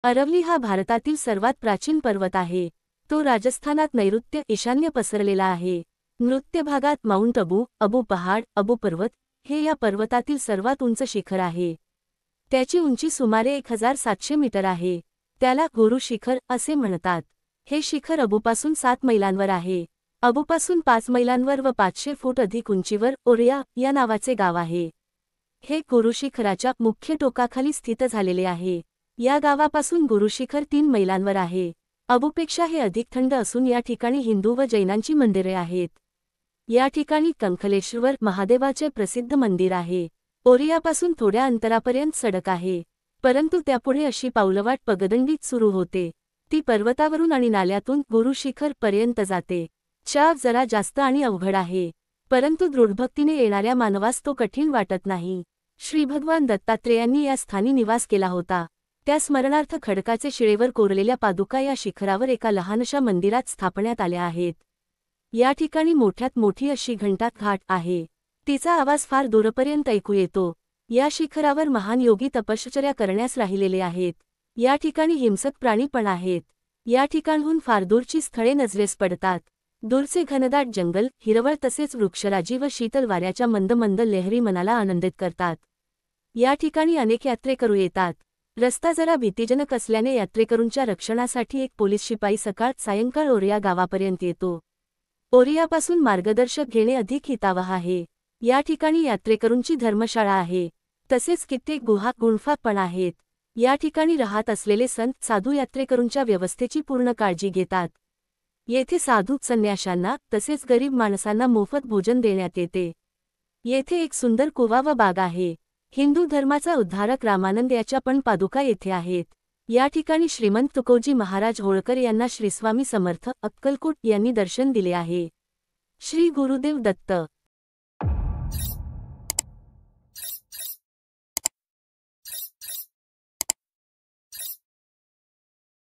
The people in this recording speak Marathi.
अरवली हा भारतातील सर्वात प्राचीन पर्वत आहे। तो राजस्थानात नैऋत्य ईशान्य पसरलेला आहे। नृत्य भागात माउंट अबू पहाड, अबू पर्वत हे या पर्वतातील सर्वात उंच शिखर आहे। त्याची उंची सुमारे 1700 मीटर आहे। त्याला गुरु शिखर असे म्हणतात। हे शिखर अबूपासून 7 मैलांवर आहे। अबूपासून 5 मैलांवर व 500 फूट अधिक उंचीवर ओरिया या नावाचे गाव आहे। हे गुरुशिखराच्या मुख्य टोकाखाली स्थित झालेले आहे। या गावापासून गुरुशिखर 3 मैलांवर आहे। अबूपेक्षा हे अधिक थंड असून या ठिकाणी हिंदू व जैनांची मंदिरे आहेत। या ठिकाणी कंखलेश्वर महादेवाचे प्रसिद्ध मंदिर आहे। ओरियापासून थोड्या अंतरापर्यंत सडक आहे, परंतु त्यापुढे अशी पावलवाट पगदंडीत सुरू होते। ती पर्वतावरून आणि नाल्यातून गुरुशिखर पर्यंत जाते। चाव जरा जास्त आणि अवघड आहे, परंतु दृढभक्तीने येणाऱ्या मानवास तो कठीण वाटत नाही। श्री भगवान दत्तात्रेयांनी या स्थानी निवास केला होता। त्या स्मरणार्थ खडकाचे शिळेवर कोरलेल्या पादुका या शिखरावर एका लहानशा मंदिरात स्थापण्यात आल्या आहेत। या ठिकाणी मोठ्यात मोठी अशी घंटाघाट आहे। तिचा आवाज फार दूरपर्यंत ऐकू येतो। या शिखरावर महान योगी तपश्चर्या करण्यास राहिलेले आहेत। या ठिकाणी हिंसक प्राणी पण आहेत। या ठिकाणहून फार दूरची स्थळे नजरेस पडतात। दूरचे घनदाट जंगल, हिरवळ तसेच वृक्षराजी व शीतल वाऱ्याच्या मंद मंद लहरी मनाला आनंदित करतात। या ठिकाणी अनेक यात्रेकरू येतात। रस्ता जरा भीतीजनक असल्याने यात्रेकरूंच्या रक्षणासाठी एक पोलीस शिपाई सकाळ सायंकाळ ओरिया गावापर्यंत येतो। ओरियापासून मार्गदर्शक घेणे अधिक हितावह आहे। या ठिकाणी यात्रेकरूंची धर्मशाळा आहे, तसेच कित्येक गुंफा पण आहेत। या ठिकाणी राहत असलेले संत साधू यात्रेकरूंच्या व्यवस्थेची पूर्ण काळजी घेतात। येथे साधू संन्याशांना तसेच गरीब माणसांना मोफत भोजन देण्यात येते। येथे एक सुंदर कुवा व बाग आहे। हिंदू धर्माचा उद्धारक रामानंद याच्या पण पादुका येथे आहेत। या ठिकाणी श्रीमंत तुकोजी महाराज होळकर यांना श्री स्वामी समर्थ अक्कलकोट यांनी दर्शन दिले आहे। श्री गुरुदेव दत्त।